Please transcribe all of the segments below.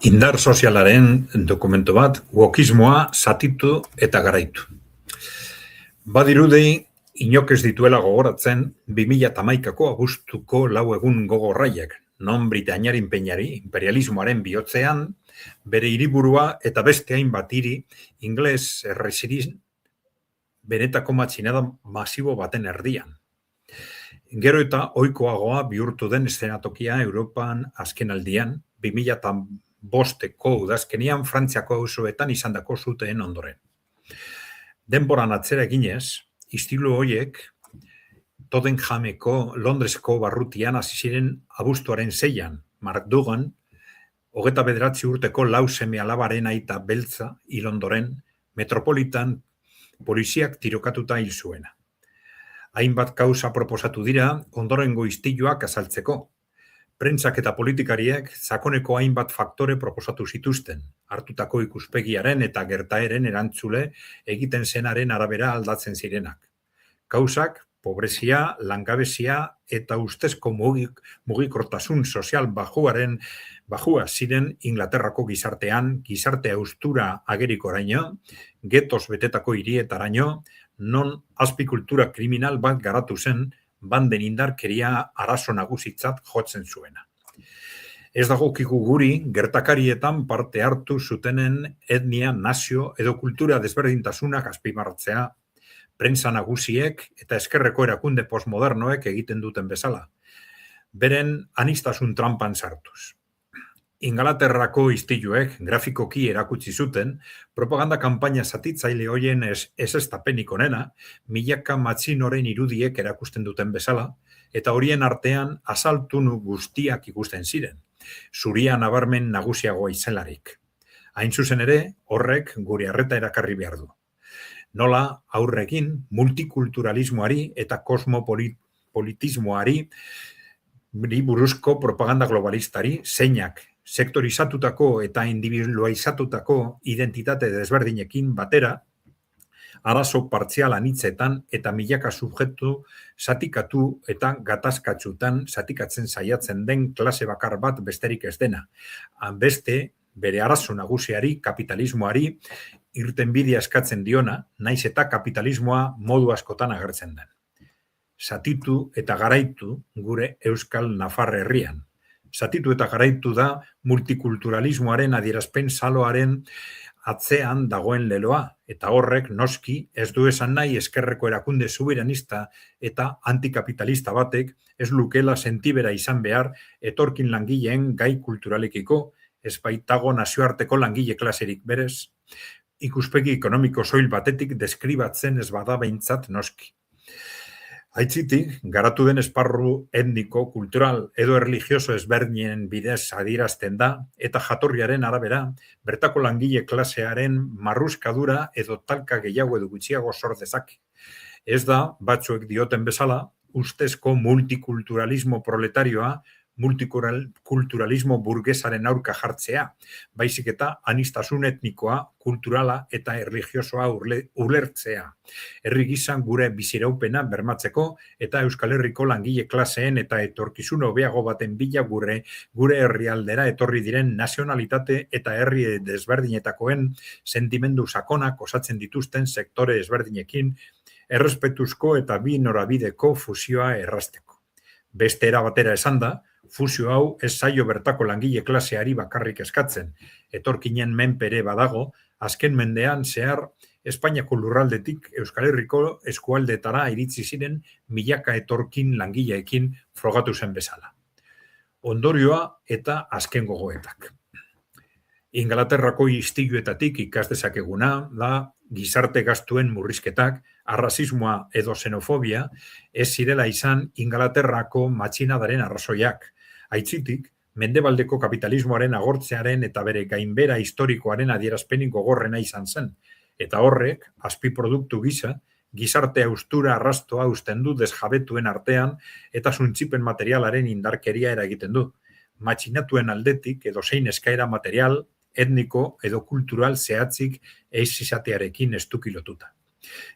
Indar sozialaren dokumentu bat, wokismoa zatitu eta garaitu. Badirudi, inok ez dituela gogoratzen 2011ko abuztuko 4 egun gogorraiak, non Britainiaren peinari, imperialismoaren bihotzean, bere hiriburua eta beste hainbat hiri ingles errezirin benetako matxinada masibo baten erdian. Gero eta ohikoagoa bihurtu den eszenatokia Europan azken aldian, 2005ko udazkenian Frantziako auzoetan izandako suteen ondoren. Denboran atzera eginez, istilu horiek Tottenhameko Londresko barrutian hasi ziren abuztuaren 6an, Mark Dugan, 29 urteko 4 seme-alabaren aita beltza hil ondoren, metropolitan poliziak tirokatuta hil zuena. Hainbat kausa proposatu dira ondorengo istiluak azaltzeko. Prentsak eta politikariek sakoneko hainbat faktore proposatu zituzten, hartutako ikuspegiaren eta gertaeren erantzule egiten zenaren arabera aldatzen zirenak. Kausak, pobrezia, langabezia eta ustezko mugikortasun sozial bajua ziren Inglaterrako gizartean, gizarte austura agerikoraino, getoz betetako hirietaraino, non azpikultura kriminal bat garatu zen, banden indarkeria arazo nagusitzat jotzen zuena. Ez dagokigu guri gertakarietan parte hartu zutenen etnia, nazio edo kultura desberdintasunak azpimarratzea, prentsa nagusiek eta eskerreko erakunde postmodernoek egiten duten bezala, beren aniztasun trampan sartuz. Ingalaterrako istiluek grafikoki erakutsi zuten, propaganda kanpaina zatitzaile hoien ezestapenik onena, milaka matxinoren irudiek erakusten duten bezala, eta horien artean asaltunu guztiak ikusten ziren, zuria nabarmen nagusiagoa izelarik. Hain zuzen ere, horrek gure arreta erakarri behar du. Nola aurrekin multikulturalismoari eta kosmopolitismoari buruzko propaganda globalistari zeinak sektorizatutako eta individualizatutako identitate desberdinekin batera, arazo partzial anitzetan eta milaka subjektu zatikatu eta gatazkatsutan zatikatzen saiatzen den klase bakar bat besterik ez dena. Beste, bere arazo nagusiari, kapitalismoari, irtenbidea eskatzen diona, naiz eta kapitalismoa modu askotan agertzen den. Zatitu eta garaitu gure Euskal Nafar herrian. Zatitu eta garaitu da multikulturalismoaren adierazpen saloaren atzean dagoen leloa, eta horrek noski ez du esan nahi eskerreko erakunde suberanista eta antikapitalista batek ez lukela sentibera izan behar etorkin langileen gai kulturalekiko, ez baitago nazioarteko langile klaserik berez, ikuspegi ekonomiko soil batetik deskribatzen ez bada behintzat noski. Aitzitik, garatu den esparru etniko, kultural edo erlijioso ezberdinen bidez adierazten da eta jatorriaren arabera, bertako langile klasearen marruskadura edo talka gehiago edo gutxiago sor dezake. Ez da, batzuek dioten bezala, ustezko multikulturalismo proletarioa, multikulturalismo burgesaren aurka jartzea, baizik eta aniztasun etnikoa, kulturala eta erlijiosoa ulertzea. Herri gizan gure biziraupena bermatzeko eta Euskal Herriko langile klaseen eta etorkizun hobeago baten bila gure herrialdera etorri diren nazionalitate eta herri desberdinetakoen sentimendu sakonak osatzen dituzten sektore ezberdinekin errespetuzko eta bi norabideko fusioa errazteko. Beste era batera esan da, fusio hau ez zaio bertako langile klaseari bakarrik eskatzen. Etorkinen menpere badago, azken mendean zehar Espainiako lurraldetik Euskal Herriko eskualdetara iritsi ziren milaka etorkin langileekin frogatu zen bezala. Ondorioa eta azken gogoetak. Ingalaterrako istiluetatik ikas dezakeguna da gizarte gastuen murrizketak, arrazismoa edo xenofobia ez zirela izan Ingalaterrako matxinadaren arrazoiak. Aitzitik, mendebaldeko kapitalismoaren agortzearen eta bere gainbera historikoaren adierazpenik gogorrena izan zen, eta horrek, azpiproduktu gisa, gizarte austura arrastoa uzten du desjabetuen artean eta suntzipen materialaren indarkeria eragiten du. Matxinatuen aldetik edo zein eskaera material, etniko edo kultural zehatzik eiz izatearekin estukilotuta.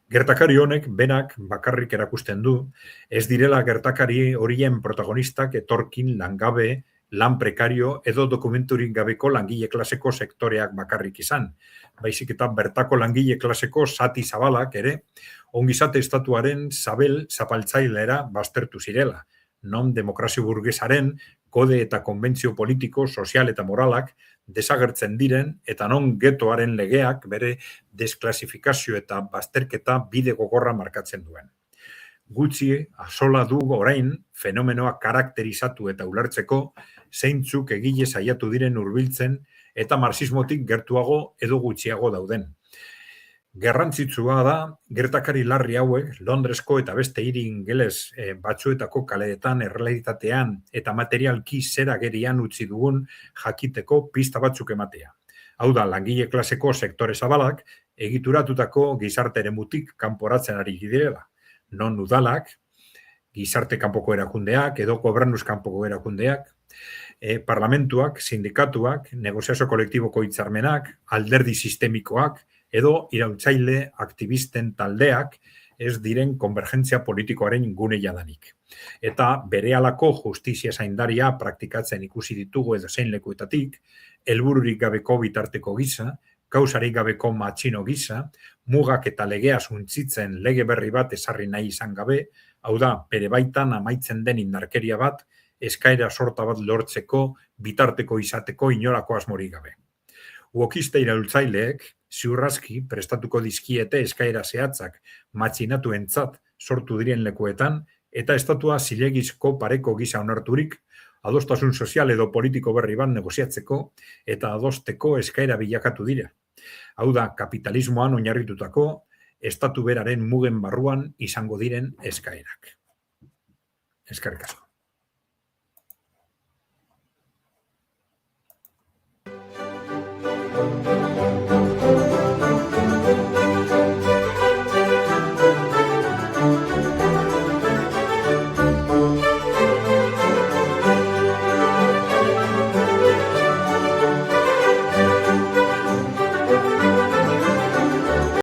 Gertakari honek benak bakarrik erakusten du, ez direla gertakari horien protagonistak etorkin, langabe lan prekario edo dokumenturik gabeko langile klaseko sektoreak bakarrik izan. Baizik eta bertako langile klaseko zati zabalak ere, ongizate estatuaren zabel zapaltzailera baztertu zirela, non demokrazio burgesaren kode eta konbentzio politiko, sozial eta moralak desagertzen diren eta non getoaren legeak bere desklasifikazio eta bazterketa bide gogorra markatzen duen. Gutxi asola du orain fenomenoa karakterizatu eta ulertzeko zeintzuk egile saiatu diren hurbiltzen eta marxismotik gertuago edo gutxiago dauden. Garrantzitsua da, gertakari larri hauek Londresko eta beste hiri ingeles batzuetako kaleetan, errealitatean eta materialki zera gerian utzi dugun jakiteko pista batzuk ematea. Hau da, langile klaseko sektore zabalak egituratutako gizarte eremutik kanporatzen ari direla. Non udalak, gizarte kanpoko erakundeak edo gobernuz kanpoko erakundeak, parlamentuak, sindikatuak, negoziazio kolektiboko hitzarmenak, alderdi sistemikoak, edo iraultzaile aktivisten taldeak ez diren konvergentzia politikoaren gune jadanik. Eta berehalako justizia zaindaria praktikatzen ikusi ditugu edo zein lekuetatik, helbururik gabeko bitarteko gisa, kausarik gabeko matxino gisa, mugak eta legea suntzitzen lege berri bat ezarri nahi izan gabe, hau da, bere baitan amaitzen den indarkeria bat, eskaera sorta bat lortzeko bitarteko izateko inolako asmorik gabe. Uokiste iraultzaileek ziurraski prestatuko dizkiete eskaera zehatzak matxinatuentzat sortu diren lekuetan eta estatua zilegizko pareko gisa onarturik adostasun sozial edo politiko berri bat negoziatzeko eta adosteko eskaera bilakatu dira. Hau da, kapitalismoan oinarritutako estatu beraren mugen barruan izango diren eskaerak. Eskerrik asko.